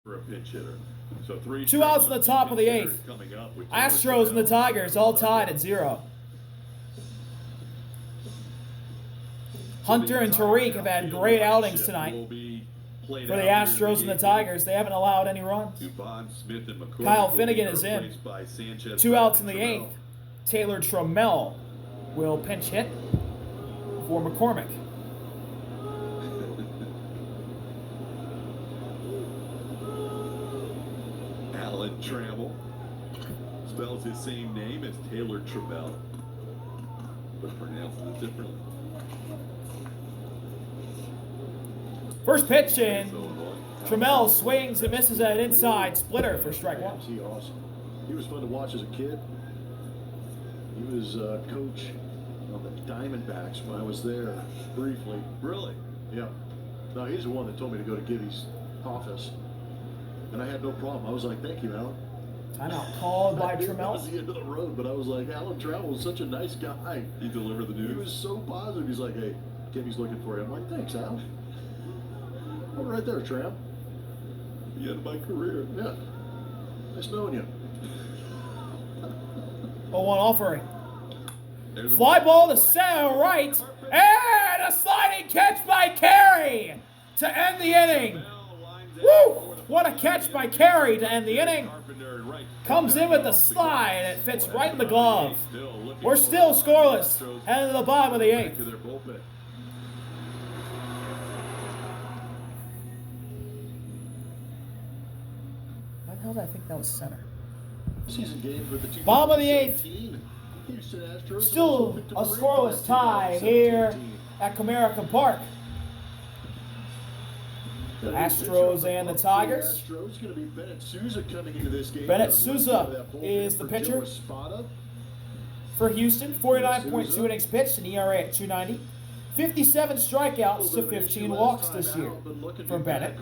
For a pinch hitter. So 3 2 outs in the top of the 8th. Astros and the Tigers all tied at 0. Hunter and Tariq have had great outings tonight. For the Astros and the Tigers, they haven't allowed any runs. Kyle Finnegan is in. 2 outs in the 8th. Taylor Trammell will pinch hit for McCormick. Alan Trammell spells his same name as Taylor Trammell, but pronounces it differently. First pitch in. Trammell swings and misses at an inside splitter for strike 1. He awesome. He was fun to watch as a kid. He was coach of the Diamondbacks when I was there briefly. Really? Yeah. No, he's the one that told me to go to Gibby's office. And I had no problem. I was like, thank you, Alan. Timeout called by Trammell. That was the end of the road, but I was like, Alan Trammell was such a nice guy. He delivered the news. He was so positive. He's like, hey, Gibby's looking for you. I'm like, thanks, Alan. I'm right there, Tram. The end of my career. Yeah. Nice knowing you. 0-1 offering. Fly ball to center right. And a sliding catch by Carey to end the inning. Woo! What a catch by Carey to end the inning. Comes in with the slide and it fits right in the glove. We're still scoreless. Heading to the bottom of the 8th. Why the hell did I think that was center? Season games with the Bottom of the 8th. Still a scoreless tie here at Comerica Park. Astros and the Tigers. Bennett Sousa is the pitcher for Houston. 49.2 innings pitched, an ERA at 2.90. 57 strikeouts to 15 walks this year for Bennett.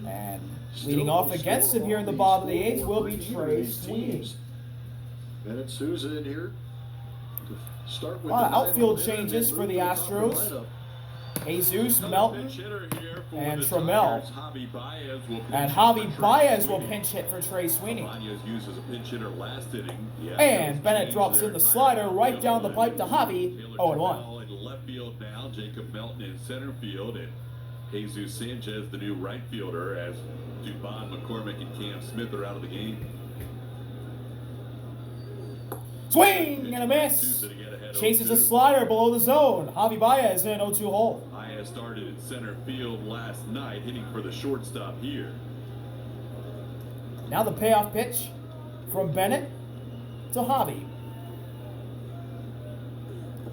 And leading off against him here in the bottom of the 8th will be Trey Sweeney. Bennett Sousa in here. A lot of outfield changes for the Astros. Jesus, Melton, and Trammell. And Javi Baez will pinch hit for Trey Sweeney. And Bennett drops in the slider right down the pipe to Javi, 0-1. In left field now, Jacob Melton in center field, and Jesus Sanchez, the new right fielder, as Dubon, McCormick, and Cam Smith are out of the game. Swing and a miss. Chases a slider below the zone. Javi Baez in an 0-2 hole. Baez started in center field last night, hitting for the shortstop here. Now the payoff pitch from Bennett to Javi.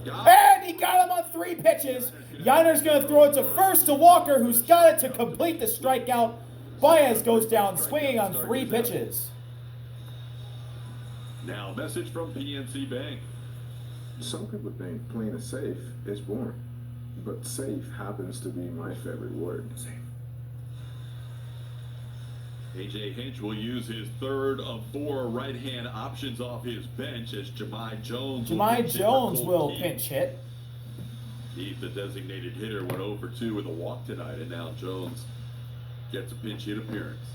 And he got him on 3 pitches. Yiner's going to throw it to first to Walker, who's got it to complete the strikeout. Baez goes down swinging on 3 pitches. Now, a message from PNC Bank. Some people think playing it safe is boring, but safe happens to be my favorite word. Safe. A.J. Hinch will use his 3rd of 4 right-hand options off his bench as Jahmai Jones will pinch hit. Heath, the designated hitter, went 0 for 2 with a walk tonight, and now Jones gets a pinch hit appearance.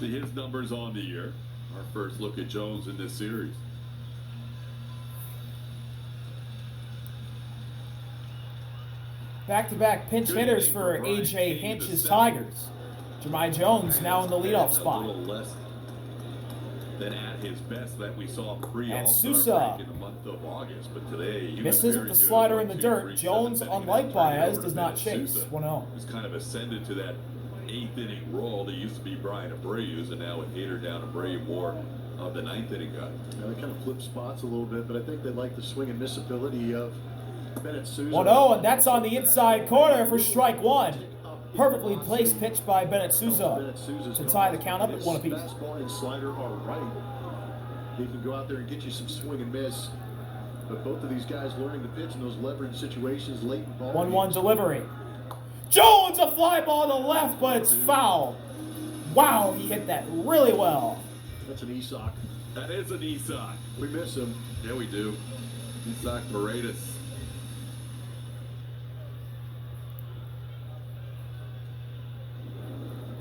See his numbers on the year. Our first look at Jones in this series. Back-to-back pinch hitters for A.J. Hinch's Tigers. Jahmai Jones now in the leadoff spot. A little less than at his best that we saw And Sousa in the month of August, but today he misses with the slider in the dirt. Jones, unlike Baez, does not chase. 1-0. He's kind of ascended to that 8th inning role that used to be Brian Abreu's, and now with Hader down, Abreu more of the 9th inning guy. They kind of flip spots a little bit, but I think they like the swing and miss ability of Bennett Sousa. 1-0, and that's on the inside corner for strike 1. Perfectly placed pitch by Bennett Sousa to tie the count up at 1 apiece. Fastball and slider are right. He can go out there and get you some swing and miss. But both of these guys learning to pitch in those leverage situations late in ball. 1-1 delivery. Jones, a fly ball to left, but it's foul. Wow, he hit that really well. That's an Isak. That is an Isak. We miss him. Yeah, we do. Isak Paredes.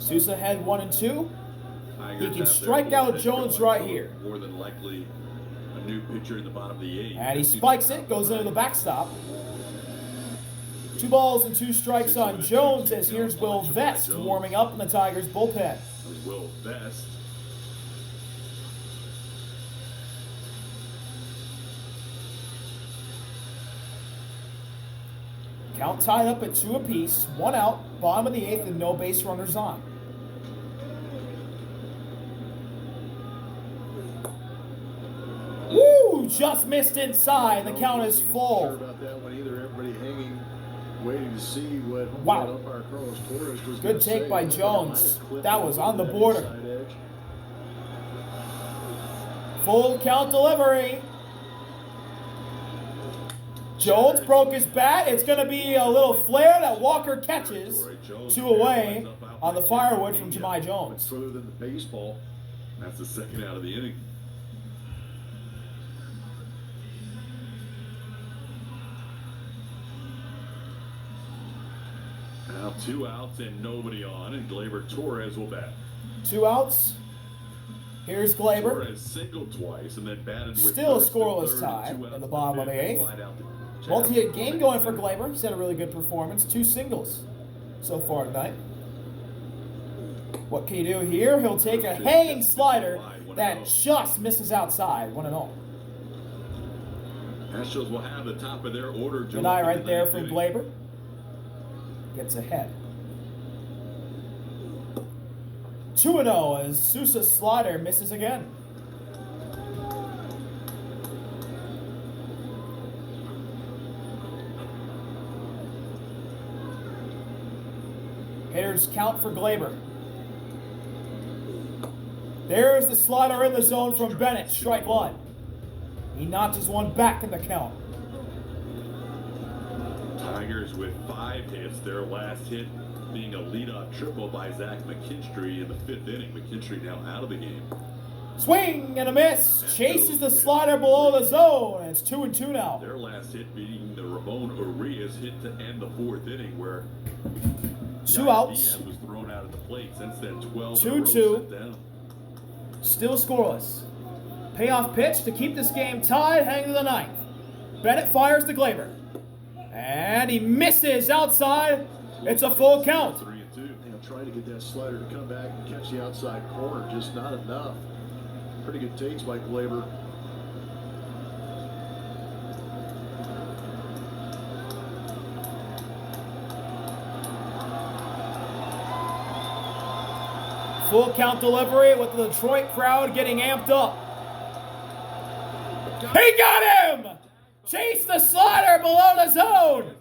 Sousa had 1 and 2. Tigers He can have strike their out bullpen Jones going, right so here. More than likely, a new pitcher in the bottom of the 8th. And he spikes it, goes into the backstop. 2 balls and 2 strikes on Jones, as here's Will Vest warming up in the Tigers bullpen. That was Will Vest. Count tied up at 2 apiece, 1 out, bottom of the 8th, and no base runners on. Woo! Just missed inside. The count is Sure full. about that one either. Everybody hanging, waiting to see what Wow. umpire Carlos Torres was Good gonna take say. by Jones. That was on the border. Inside edge. Full count delivery. Jones broke his bat. It's going to be a little flare that Walker catches. 2 away on the firewood from Jahmai Jones. Further than the baseball. That's the second out of the inning. Now 2 outs and nobody on, and Gleyber Torres will bat. 2 outs. Here's Gleyber. Torres singled twice and then batted with Still a first scoreless and tie third, and 2 in outs the bottom of the fifth, 8th. wide out to Jack. Multi-hit game going for Gleyber. He's had a really good performance. 2 singles so far tonight. What can he do here? He'll take a hanging slider that just misses outside. 1-0. Astros will have the top of their order. Good eye right there from Gleyber. Gets ahead. 2-0 as Sousa's slider misses again. Hitters count for Gleyber. There's the slider in the zone from Bennett. Strike 1. He notches one back in the count. Tigers with 5 hits. Their last hit being a leadoff triple by Zach McKinstry in the 5th inning. McKinstry now out of the game. Swing and a miss. Chases the slider below the zone. It's 2-2 now. Their last hit being the Ramon Urias hit to end the 4th inning, where 2 outs. Diaz was thrown out at the plate. Since then, 12 2-2. sent down. Still scoreless. Payoff pitch to keep this game tied, heading to the 9th. Bennett fires to Gleyber. And he misses outside. It's a full count. 3-2. Trying to get that slider to come back and catch the outside corner, just not enough. Pretty good takes by Gleyber. Full count delivery with the Detroit crowd getting amped up. He got him! Chase the slider below the zone.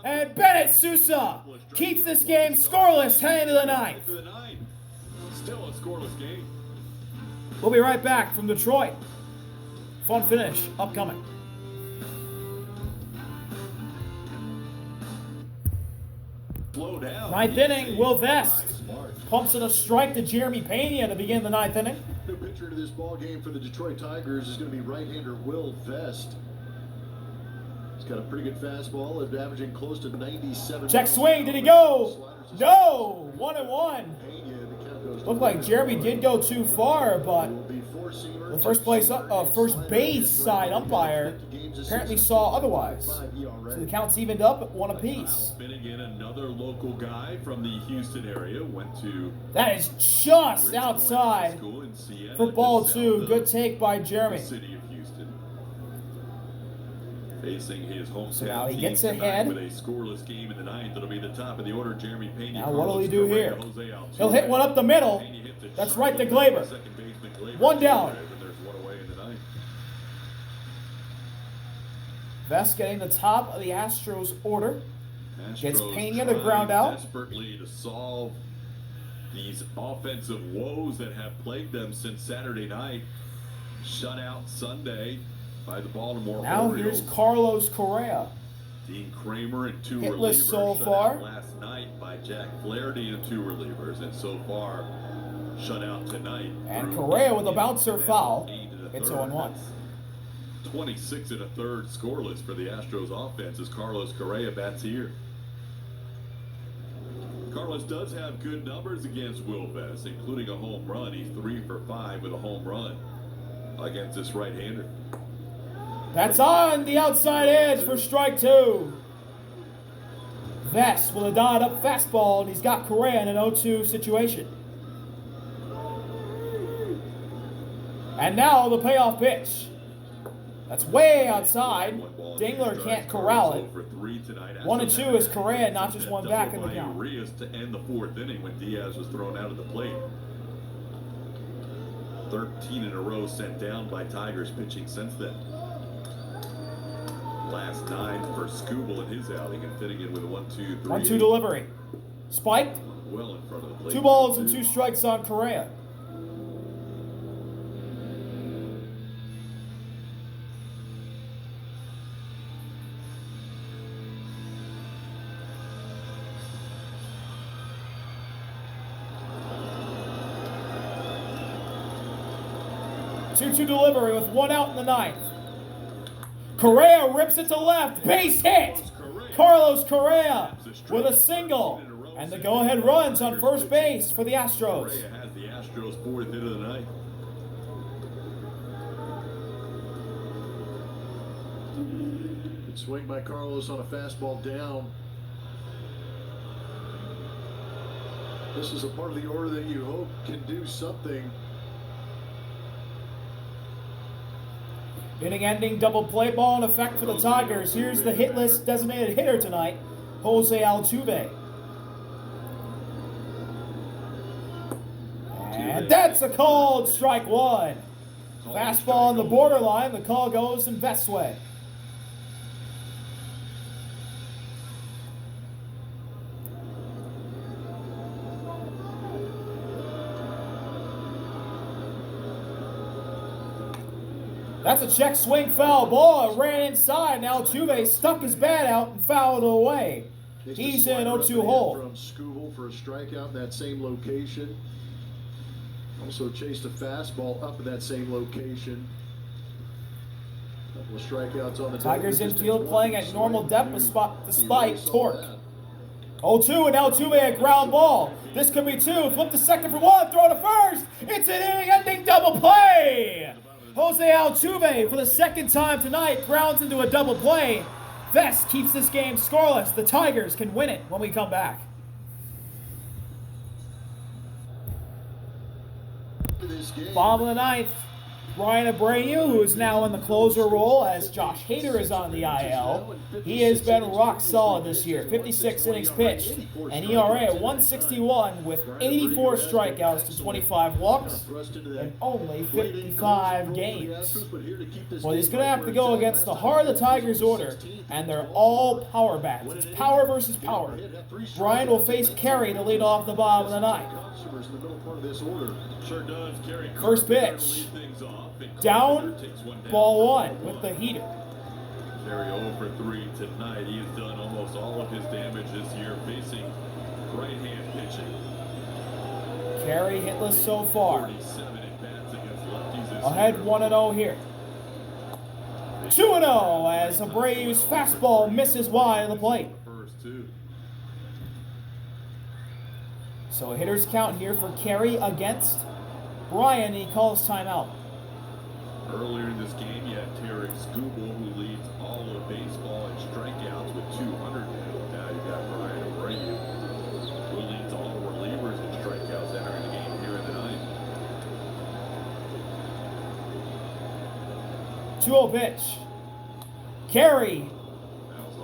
And Bennett Sousa keeps this game scoreless heading to the 9th. Still a scoreless game. We'll be right back from Detroit. Fun finish upcoming. Slow down. 9th inning, Will Vest pumps in a strike to Jeremy Pena to begin the 9th inning. New pitcher to this ball game for the Detroit Tigers is going to be right-hander Will Vest. He's got a pretty good fastball, is averaging close to 97. Check swing, did he go? No! 1-1. Looked like Jeremy did go too far, but the first base side umpire apparently saw otherwise. So the count's evened up at 1 apiece. Finnegan, another local guy from the Houston area, went to That is just outside for ball 2. Good take by Jeremy. the city of Houston. Facing his hometown So now he team gets tonight ahead. with a scoreless game in the 9th. It'll be the top of the order. Jeremy Pena. Now what'll he Carlos do Correa, here? Jose Altuve. He'll hit one up the middle. Pena hits it That's sharp right to left Gleyber. second baseman Gleyber. 1 down. And there's 1 away in the 9th. Vest getting the top of the Astros order. Gets Astros Pena to trying ground out. desperately to solve these offensive woes that have plagued them since Saturday night. Shut out Sunday by the Baltimore Now Orioles. here's Carlos Correa. Dean Kramer and 2 Hitless relievers so shut far. out last night by Jack Flaherty and 2 relievers, and so far shut out tonight. And through Correa with a eight bouncer and foul. 8 and a It's third. 0-1. That's 26 and a third scoreless for the Astros offense as Carlos Correa bats here. Carlos does have good numbers against Wilves, including a home run. He's 3 for 5 with a home run against this right-hander. That's on the outside edge for strike 2. Vest with a dialed-up fastball, and he's got Correa in an 0-2 situation. And now the payoff pitch. That's way outside. Dingler can't corral it. 1-2 is Correa, not just one back in the count. To end the 4th inning when Diaz was thrown out of the plate. 13 in a row sent down by Tigers pitching since then. Last 9 for Scooble in his outing and fitting in with a 1-2-3. 1-2 delivery. Spiked. Well in front of the plate. 2 balls and 2 strikes on Correa. Two-two delivery with 1 out in the 9th. Correa rips it to left. Base hit. Carlos Correa with a single. And the go-ahead runs on first base for the Astros. Correa has the Astros' 4th hit of the night. Good swing by Carlos on a fastball down. This is a part of the order that you hope can do something. Inning-ending double play ball in effect for the Tigers. Here's the hitless designated hitter tonight, Jose Altuve. And that's a called strike 1. Fastball on the borderline. The call goes in Vest's way. That's a check swing foul ball. It ran inside. Now Altuve stuck his bat out and fouled it away. He's in 0-2 hole. From Scooble for a strikeout in that same location. Also chased a fastball up at that same location. Couple of strikeouts on the Tigers infield playing at normal depth despite torque. 0-2 and Altuve a ground ball. This could be 2. Flip to second for 1. Throw to first. It's an inning-ending double play. Jose Altuve, for the 2nd time tonight, grounds into a double play. Vest keeps this game scoreless. The Tigers can win it when we come back. Bottom of the 9th, Brian Abreu, who is now in the closer role as Josh Hader is on the IL. He has been rock solid this year. 56 innings pitched, an ERA at 161 with 84 strikeouts to 25 walks in only 55 games. Well, he's going to have to go against the heart of the Tigers order, and they're all power bats. It's power versus power. Brian will face Carey to lead off the bottom of the 9th. First pitch. Down, ball 1 with the heater. Carey 0 for 3 tonight. He has done almost all of his damage this year facing right-hand pitching. Carey hitless so far. 47 at-bats against lefties this Ahead year. 1-0 here. 2-0 as Abreu's fastball misses wide of the plate. First 2. So a hitter's count here for Carey against Brian. He calls timeout. Earlier in this game, you had Tarek Scooble, who leads all of baseball in strikeouts with 200 now. Now you got Brian Abreu, who leads all the relievers in strikeouts entering the game here in the 9th. 2-0 pitch. Carey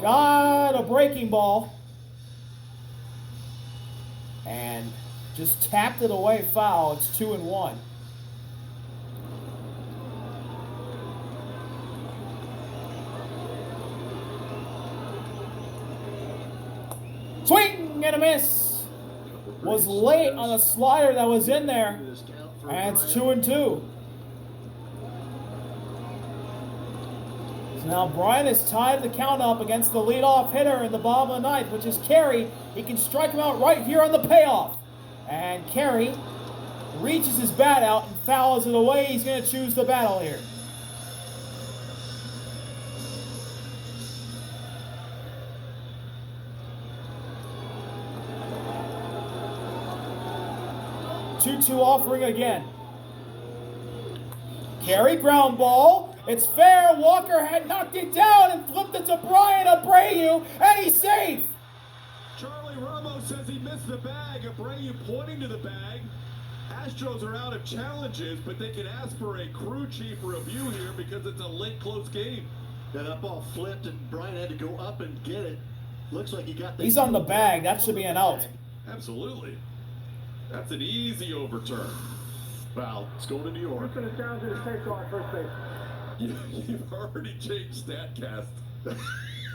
got a breaking ball and just tapped it away foul. It's 2-1. Swing and a miss. Was late on a slider that was in there. And it's 2-2. So now Brian has tied the count up against the leadoff hitter in the bottom of the 9th, which is Carey. He can strike him out right here on the payoff. And Carey reaches his bat out and fouls it away. He's going to choose the battle here. 2-2 offering again. Carey, ground ball. It's fair. Walker had knocked it down and flipped it to Brian Abreu, and he's safe. Charlie Ramos says he missed the bag. Abreu pointing to the bag. Astros are out of challenges, but they can ask for a crew chief review here because it's a late, close game. Yeah, that ball flipped, and Brian had to go up and get it. Looks like he got the... He's on the bag. That should be an out. Absolutely. That's an easy overturn. Foul. It's going to New York. Who's going to challenge his takeoff first base? You've already changed StatCast. What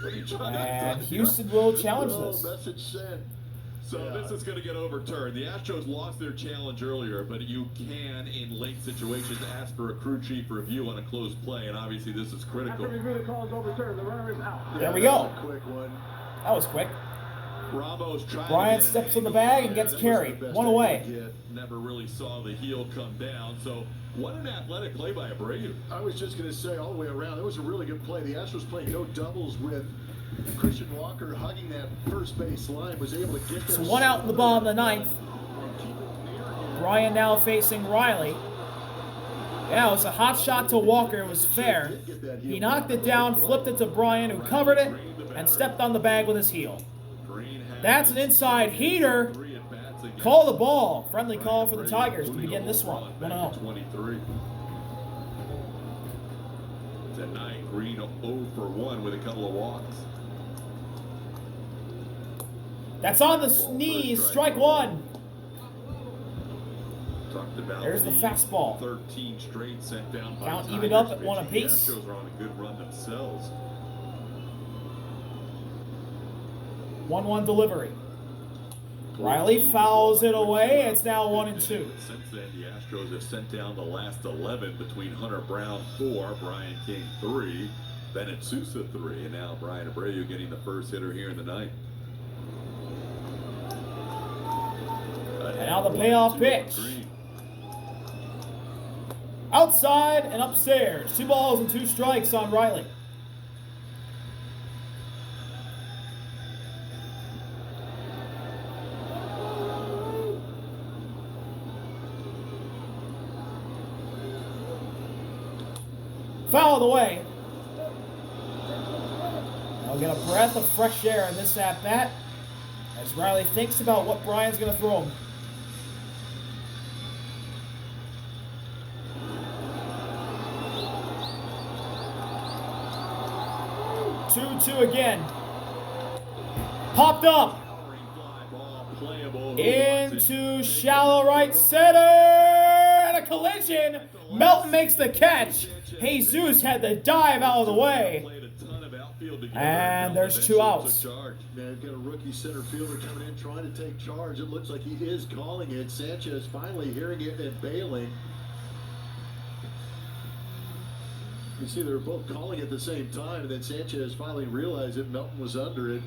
are you trying And to do? Houston will challenge Oh, this. message sent. So this is going to get overturned. The Astros lost their challenge earlier, but you can, in late situations, ask for a crew chief review on a closed play, and obviously this is critical. After review, the call is overturned. The runner is out. There we go. Quick one. That was quick. Ramos tried Brian to get steps an on the angle bag and there. gets That was carried. the best One angle away. to get. Never really saw the heel come down. So what an athletic play by Abreu. I was just going to say, all the way around, that was a really good play. The Astros playing no doubles with Christian Walker hugging that first base line, was able to get So there. 1 out in the bottom of the ninth. And keep it near him. Brian now facing Riley. Yeah, it was a hot shot to Walker. It was fair. He knocked it down, flipped it to Brian, who covered it, and stepped on the bag with his heel. That's an inside heater. Call the ball. Friendly call for the Tigers to begin this one. 1-0. 23. Tonight, Green 0 for 1 with a couple of walks. That's on the knees. Strike one. Talked about There's the fastball. 13 straight sent down by Count the evened Tigers up at 1 pitching. apiece. The Astros are on a good run themselves. 1-1 delivery. Riley fouls it away. It's now 1-2. Since then, the Astros have sent down the last 11 between Hunter Brown 4, Brian King 3, Bennett Sousa 3, and now Brian Abreu getting the first hitter here in the ninth. And now the payoff pitch. Outside and upstairs. 2 balls and 2 strikes on Riley. Fouled away. I'll get a breath of fresh air in this at-bat as Riley thinks about what Brian's going to throw him. Two again. Popped up. Into shallow right center. And a collision. Melton makes the catch. Jesus had to dive out of the way. And there's 2 outs. They've got a rookie center fielder coming in trying to take charge. It looks like he is calling it. Sanchez finally hearing it and bailing. You see, they were both calling at the same time, and then Sanchez finally realized that Melton was under it.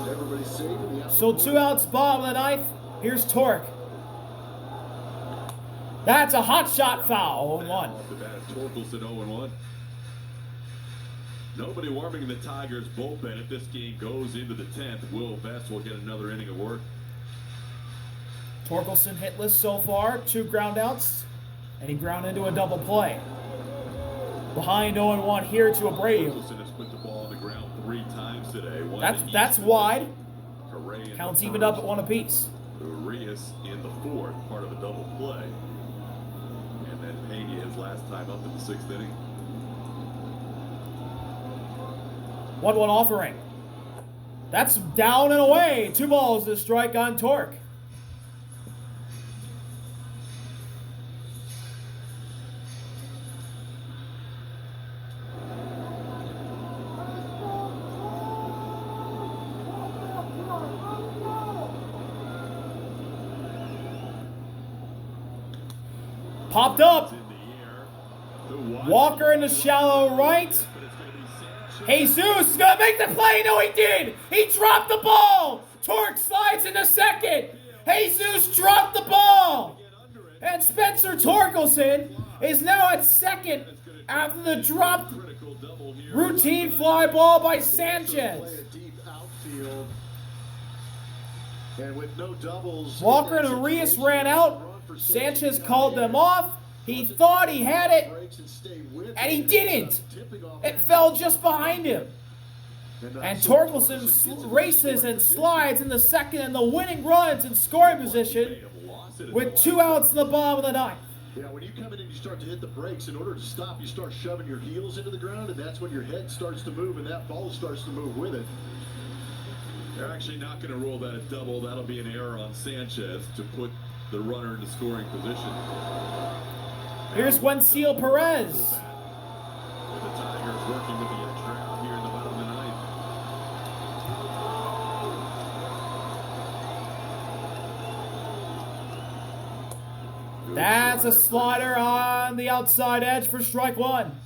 Everybody's saving the out. So 2 outs, bottom of the ninth. Here's Torque. That's a hot shot foul. 0-1. Off the bat, Torkelson 0-1. Nobody warming in the Tigers bullpen. If this game goes into the 10th, Will Vest will get another inning of work. Torkelson hitless so far. 2 ground outs. And he ground into a double play. Behind 0-1 here to Abreu. Torkelson has put the ball on the ground 3 times today. That's wide. Correa in Counts the evened up at first. 1 apiece. Urias in the 4th, part of a double play. And then Pena his last time up in the 6th inning. 1-1 offering. That's down and away. 2 balls to strike on Torque. Popped up. Walker in the shallow right. Jesus is going to make the play. No, he did. He dropped the ball. Torque slides into second. Jesus dropped the ball. And Spencer Torkelson is now at second after the dropped routine fly ball by Sanchez. Play a deep outfield. And with no doubles, Walker and Arias ran out. Sanchez called them off. He thought he had it, and he didn't. It fell just behind him. And Torkelson races and slides in the second, and the winning runs in scoring position with 2 outs in the bottom of the ninth. Yeah, when you come in and you start to hit the brakes, in order to stop, you start shoving your heels into the ground, and that's when your head starts to move, and that ball starts to move with it. They're actually not going to rule that a double. That'll be an error on Sanchez to put the runner into scoring position. Here's Wenceel Perez. With the Tigers working with the extra out here in the bottom of the ninth. That's a slider on the outside edge for strike one.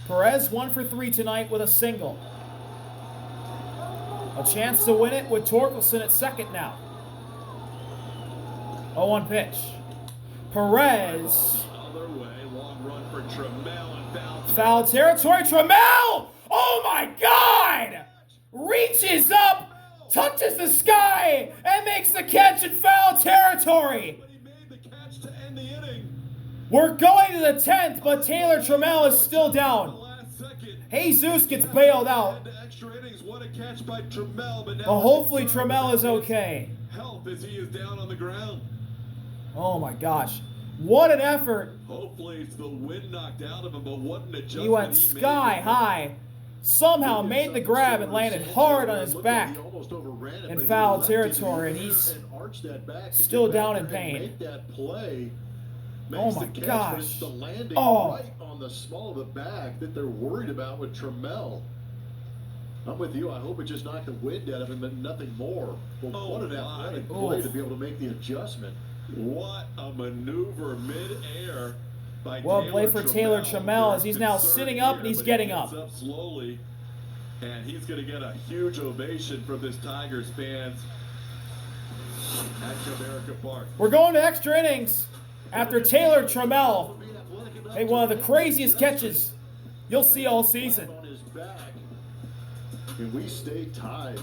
Perez 1 for 3 tonight with a single. A chance to win it with Torkelson at second now. 0-1 pitch. Perez. Other way, long run for Trammell and Foul territory. Trammell! Oh my God! Reaches up, touches the sky, and makes the catch in foul territory. But he made the catch to end the inning. We're going to the 10th, but Taylor Trammell is still down. Last second. Jesus gets bailed out. Extra innings, what a catch by Trammell, but now But hopefully Trammell is okay. health as he is down on the ground. Oh my gosh. What an effort. Hopefully it's the wind knocked out of him, but what an adjustment He went made. sky high. Somehow made the grab and landed hard on his back in foul territory, and he's still down in pain. Oh my gosh. Oh. Right on the small of the back that they're worried about with Trammell. I'm with you. I hope it just knocked the wind out of him and nothing more. Well, what an athletic play to be able to make the adjustment. What a maneuver mid-air by Well played for Taylor Trammell as he's now sitting up and he's getting up. Up slowly, and he's going to get a huge ovation from this Tigers fans at Comerica Park. We're going to extra innings after Taylor Trammell made one of the craziest catches you'll see all season. On his back, and we stay tied.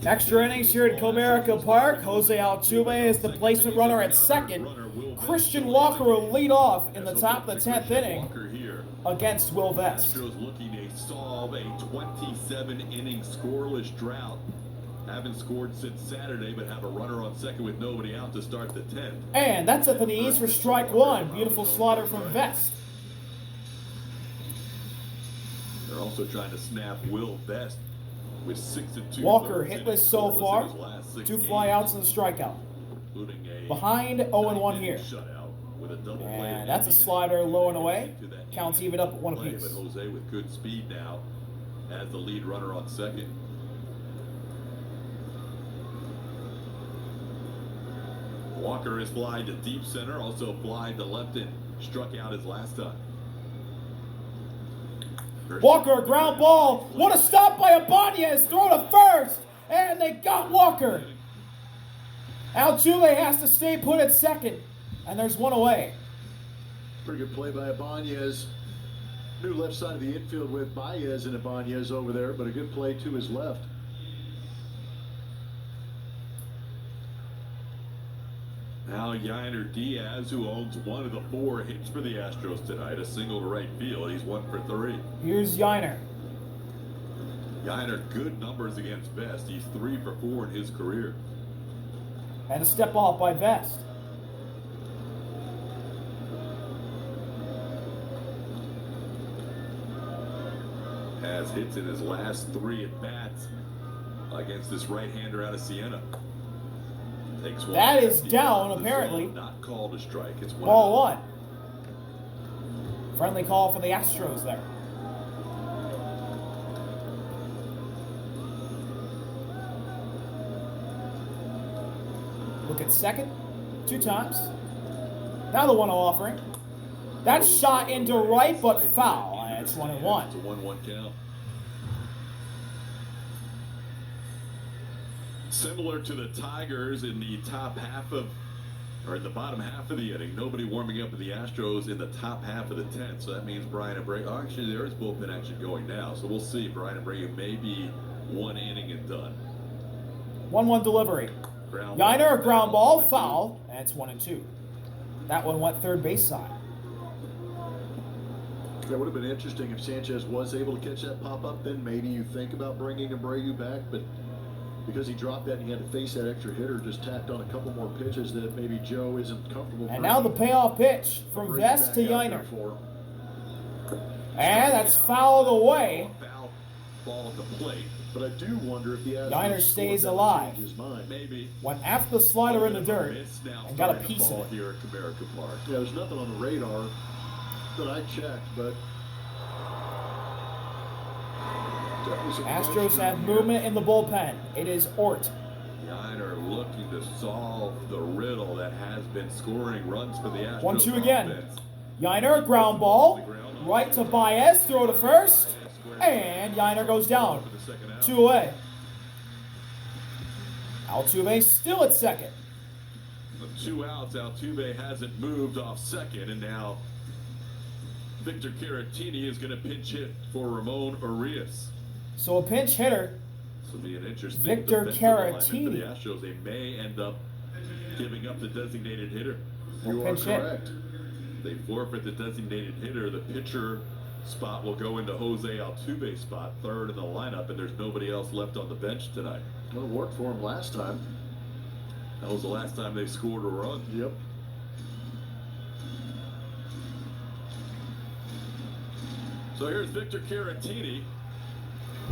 Extra innings here at Comerica Park. Jose Altuve is the placement runner at second. Christian Walker will lead off in the top of the 10th inning against Will Vest. Astros looking to solve a 27-inning scoreless drought. Haven't scored since Saturday, but have a runner on second with nobody out to start the 10th. And that's at the knees for strike one. Beautiful slaughter from Vest. They're also trying to snap Will Vest with 6 and 2. Walker hitless so far. 2 flyouts and a strikeout. Behind 0-1 here. And that's a slider low and away. Counts even up at 1 apiece. But Jose with good speed now as the lead runner on second. Walker is flying to deep center, also flying to left and struck out his last time. Walker, a ground ball. What a stop by Ibanez. Throw to first. And they got Walker. Altuve has to stay put at second. And there's one away. Pretty good play by Ibanez. New left side of the infield with Baez and Ibanez over there, but a good play to his left. Now Yainer Diaz, who owns one of the 4 hits for the Astros tonight, a single to right field. He's 1 for 3. Here's Yainer. Yainer, good numbers against Vest. He's 3 for 4 in his career. And a step off by Vest. Has hits in his last 3 at bats against this right-hander out of Siena. Takes one. That is down, apparently. Not called a strike. It's Ball 1. Friendly call for the Astros there. Look at second. 2 times. Now the 1-0 offering. That shot into right, but foul. And it's 1-1. It's a 1-1 count. Similar to the Tigers in the top half of, or in the bottom half of the inning. Nobody warming up in the Astros in the top half of the 10th. So that means Brian Abreu. Oh, actually, there is bullpen action going now. So we'll see. Brian Abreu may be one inning and done. 1-1 delivery. Yiner, a ground ball, foul, and it's 1-2. That one went third base side. That would have been interesting if Sanchez was able to catch that pop-up. Then maybe you think about bringing Abreu back, but because he dropped that and he had to face that extra hitter, just tacked on a couple more pitches that maybe Joe isn't comfortable. And now the payoff pitch from Vest to Yiner. And that's fouled away. Foul ball at the plate. But I do wonder if the Yiner stays alive. Maybe. Went after the slider in the dirt and got a piece of it. Here at Comerica Park. Yeah, there's nothing on the radar that I checked, but Astros have movement in the bullpen. It is Ort. Yiner looking to solve the riddle that has been scoring runs for the Astros. 1-2 again. Yiner, ground ball. Right to Baez, throw to first. And Yiner goes down. 2 away. Altuve still at second. With 2 outs, Altuve hasn't moved off second, and now Victor Caratini is going to pinch hit for Ramon Urias. So a pinch hitter. This will be an interesting Victor defensive alignment Caratini. for the Astros. They may end up giving up the designated hitter. You are Pinch hit. correct. They forfeit the designated hitter. The pitcher spot will go into Jose Altuve's spot, third in the lineup, and there's nobody else left on the bench tonight. Well, it worked for him last time. That was the last time they scored a run. Yep. So here's Victor Caratini.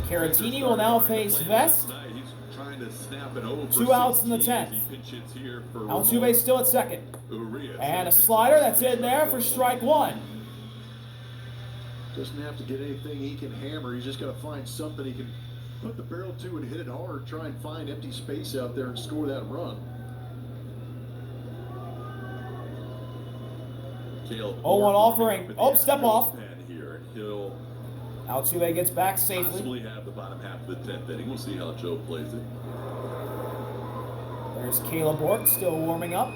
Caratini will now face Vest. He's trying to snap it over. 2 outs in the 10th. Altuve still at second. And a slider that's in there for strike 1. Doesn't have to get anything he can hammer. He's just got to find something he can put the barrel to and hit it hard. Try and find empty space out there and score that run. 0-1 offering. Oh, step off. Here. He'll Altuve gets back safely. possibly have the bottom half of the 10th inning. We'll see how Joe plays it. There's Caleb Ort still warming up.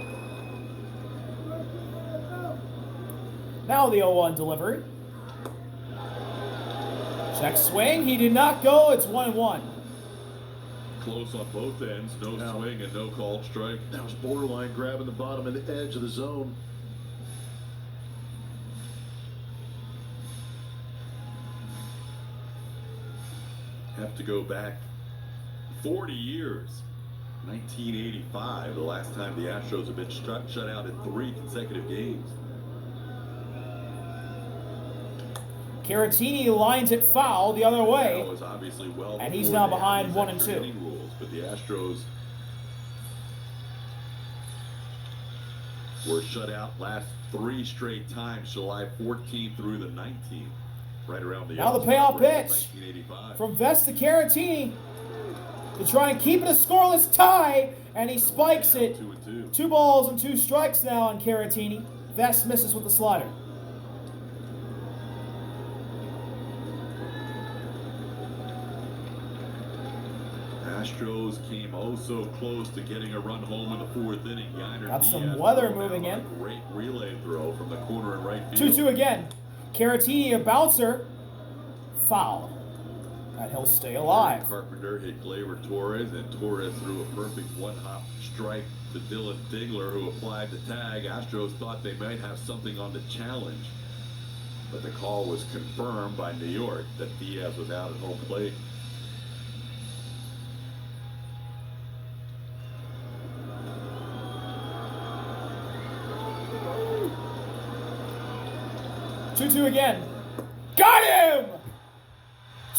Now the 0-1 delivery. Check swing. He did not go. It's 1-1. Close on both ends. No swing and no called strike. That was borderline grabbing the bottom of the edge of the zone. Have to go back 40 years. 1985, the last time the Astros have been shut out in 3 consecutive games. Caratini lines it foul the other way. That was obviously well and he's before now behind these 1 and extra 2. inning rules, but the Astros were shut out last 3 straight times, July 14th through the 19th. Right around the now the payoff pitch 1985. from Vest to Caratini to try and keep it a scoreless tie, and he spikes it. 2-2. 2 balls and 2 strikes now on Caratini. Vest misses with the slider. Astros came oh so close to getting a run home in the 4th inning. Yiner Got some Diaz weather threw moving down in. a great relay throw from the corner and right field. 2-2 again. Caratini, a bouncer. Foul. And he'll stay alive. Carpenter hit Gleyber Torres, and Torres threw a perfect one-hop strike to Dylan Dingler, who applied the tag. Astros thought they might have something on the challenge, but the call was confirmed by New York that Diaz was out at home plate. Two again. Got him!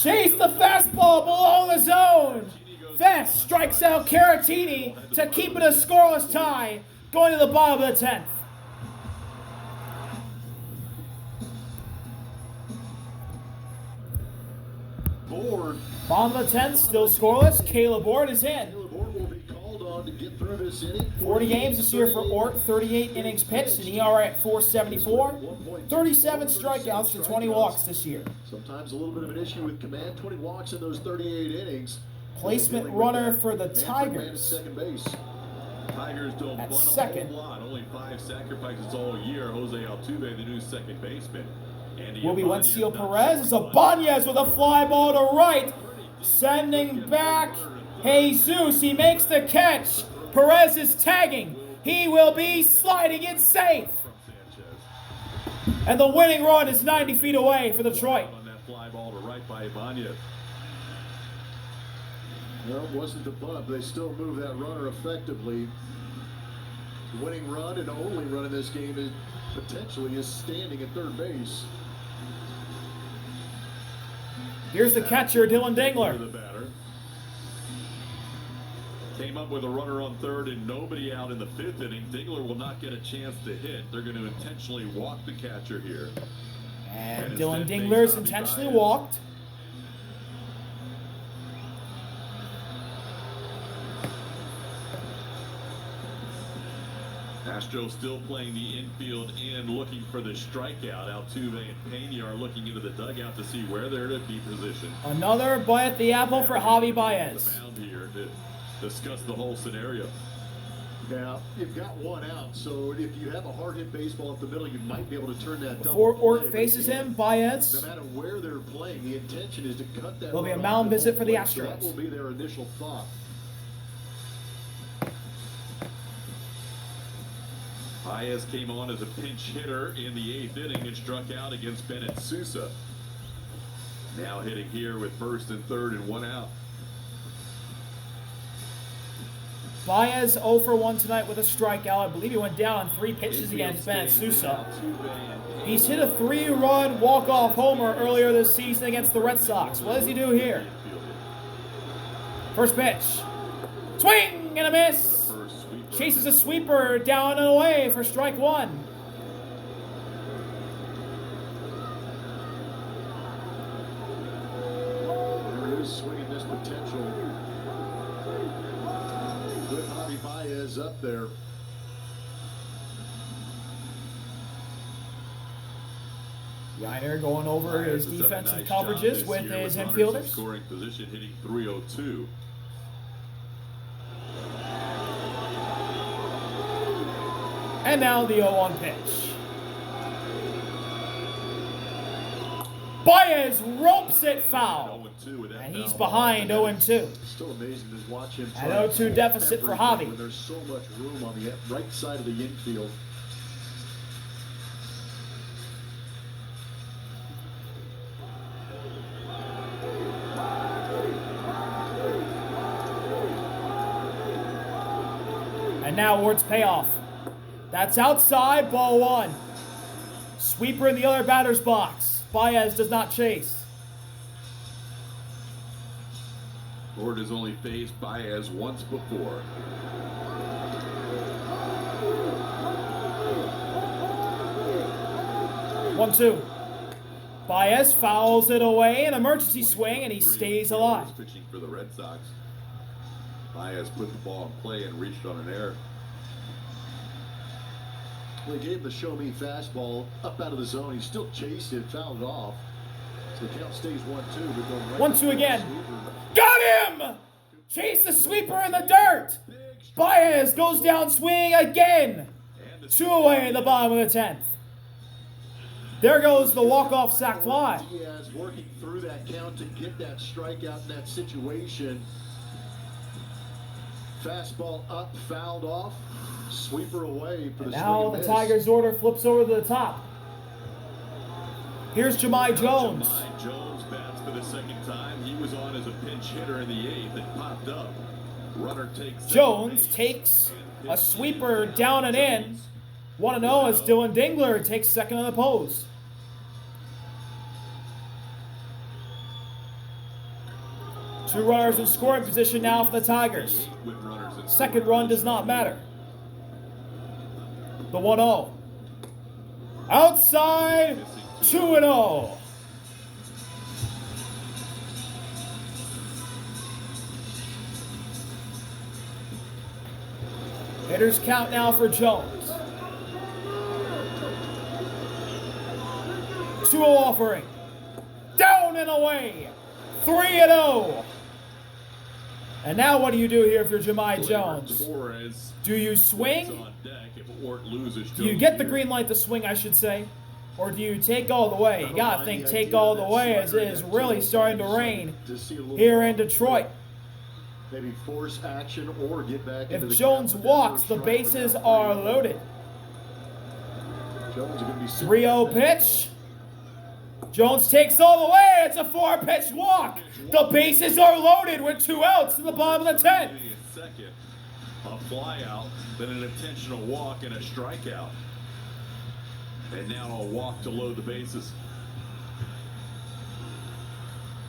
Chase the fastball below the zone. Vest strikes out Caratini to keep it a scoreless tie going to the bottom of the 10th. Board. Bottom of the 10th, still scoreless. Caleb Ort is in. Caleb Ort will be called on to get through this inning. 40 games this year for Ort, 38 innings pitched, an ERA at 4.74, 37 strikeouts to 20 walks this year. Sometimes a little bit of an issue with command. 20 walks in those 38 innings. Placement runner for the Manfred ran at Tigers. second base. Tigers don't At bunt a second. whole lot. Only 5 sacrifices all year. Jose Altuve, the new second baseman. Will be Ibanez Wencio not Perez. It's a Ibanez with a fly ball to right. Sending back Jesus. He makes the catch. Perez is tagging. He will be sliding it safe. from Sanchez. And the winning run is 90 feet away for Detroit. On that fly ball to right by Ibanez. Well, it wasn't the bunt. They still move that runner effectively. The winning run and only run in this game is potentially is standing at third base. Here's the catcher, Dylan The Dingler. batter. Came up with a runner on third and nobody out in the 5th inning. Dingler will not get a chance to hit. They're going to intentionally walk the catcher here. And Dylan Dingler is intentionally walked. Astros still playing the infield in, looking for the strikeout. Altuve and Pena are looking into the dugout to see where they're to be positioned. Another bite at the apple for Javi Baez. The mound here to discuss the whole scenario. Now, you've got one out, so if you have a hard hit baseball up the middle, you might be able to turn that Before double play. Ort But faces again, him, Baez. no matter where they're playing, the intention is to cut that. There'll be a run mound off the visit for the home plate, so that Astros. will be their initial thought. Baez came on as a pinch hitter in the 8th inning and struck out against Bennett Sousa. Now hitting here with first and third and one out. Baez 0 for 1 tonight with a strikeout. I believe he went down on 3 pitches Infield against Bennett staying with Sousa. Altuve and Pena. He's hit a 3-run walk-off homer earlier this season against the Red Sox. What does he do here? First pitch. Swing and a miss. First sweeper. Chases a sweeper down and away for strike 1. There is swinging this potential. Good Javi Baez up there. Reiner going over his Baez has done a defensive nice job coverages this with year his runners in infielders. scoring position, hitting .302. And now the 0-1 pitch. Baez ropes it foul. 0-2 with that And he's foul behind ball. 0-2. Still amazing to watch him. An try 0-2 to deficit for everything Javi. when there's so much room on the right side of the infield. And now Ward's payoff. That's outside, ball 1. Sweeper in the other batter's box. Baez does not chase. Ford has only faced Baez once before. One, two. Baez fouls it away, an emergency swing, and he stays alive. Pitching for the Red Sox. Baez put the ball in play and reached on an error. Well, he gave him the show me fastball up out of the zone. He still chased it, fouled off. So the count stays 1-2. But going right 1-2 back to the again. sweeper. Got him! Chase the sweeper in the dirt. Baez goes down swinging again. 2 away in the bottom of the 10th. There goes the walk-off sac fly. Diaz working through that count to get that strikeout in that situation. Fastball up, fouled off. Sweeper away for the Now swing and the miss. Tigers' order flips over to the top. Here's Jahmai Jones. Jahmai Jones bats for the second time. He was on as a pinch hitter in the 8th and popped up. Runner takes Jones takes a sweeper down and in. 1-0 as Dylan Dingler takes second on the pose. Two runners in scoring position now for the Tigers. with runners in Second run does not matter. The 1-0. Outside, 2-0. Hitters count now for Jones. 2-0 offering. Down and away. 3-0. And now what do you do here if you're Jahmai Gleyber Jones? Torres Do you is swing? on deck if Ort loses Do you Jones get the here. green light to swing, I should say? Or do you take all the way? You I gotta don't think mind take idea all of the that way as it slider is that really Jones starting to just rain to see a little here more in Detroit. Maybe force action or get back If into the Jones gap with that walks, first the strike, bases but now are 3-0. loaded. Jones are going to be 3-0 pitch. Jones takes all the way. It's a 4-pitch walk. The bases are loaded with 2 outs in the bottom of the 10th. Second, a fly out, then an intentional walk and a strikeout. And now a walk to load the bases.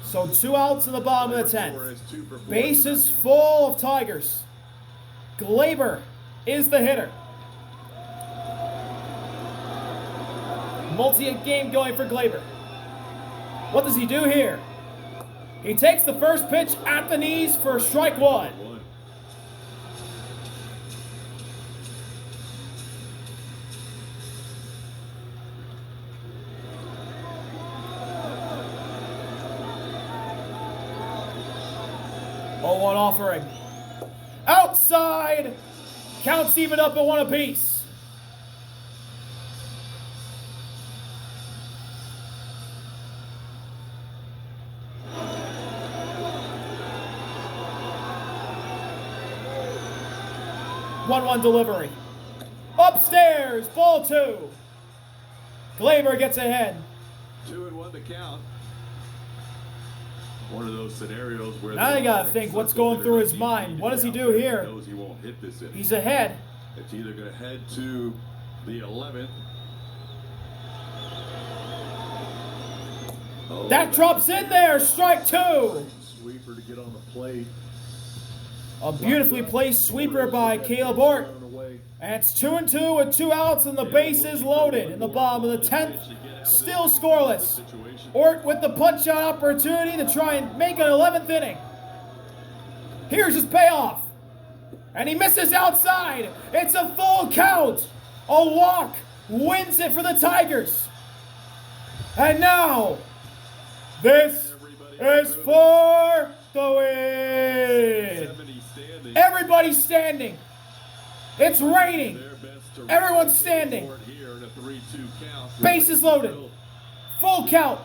So 2 outs in the bottom of the 10th. Torres 2 for 4 Bases tonight. full of Tigers. Gleyber is the hitter. Multi-hit game going for Gleyber. What does he do here? He takes the first pitch at the knees for strike 1. Oh, 1 offering. Outside. Counts even up at 1 apiece. One delivery. Upstairs, ball 2. Gleyber gets ahead. 2-1 to count. One of those scenarios where Now you gotta think what's going through his mind. What does he do here? Knows he won't hit this inning. He's ahead. It's either going to head to the 11th. Oh, That drops in there, strike 2. Sweeper to get on the plate. A beautifully placed sweeper by Caleb Ort. And it's 2-2 with 2 outs and the bases loaded in the bottom of the 10th. Still scoreless. Ort with the punch-out opportunity to try and make an 11th inning. Here's his payoff. And he misses outside. It's a full count. A walk wins it for the Tigers. And now, this is for the win. Everybody's standing. It's raining. Everyone's standing. Bases loaded. Full count.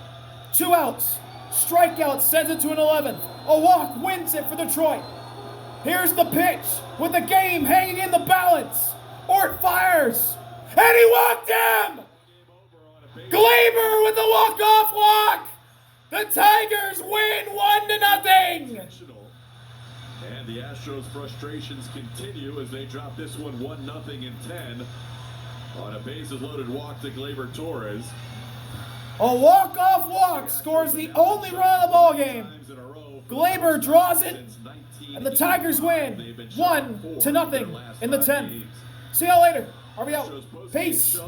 2 outs. Strikeout sends it to an 11th. A walk wins it for Detroit. Here's the pitch with the game hanging in the balance. Ort fires. And he walked him! Gleyber with the walk-off walk! The Tigers win 1-0! And the Astros' frustrations continue as they drop this one 1-0 in 10 on a bases-loaded walk to Gleyber Torres. A walk-off walk scores the only run of the ballgame. Gleyber draws it, and the Tigers win 1-0 in the 10th. See y'all later. RB out. Peace.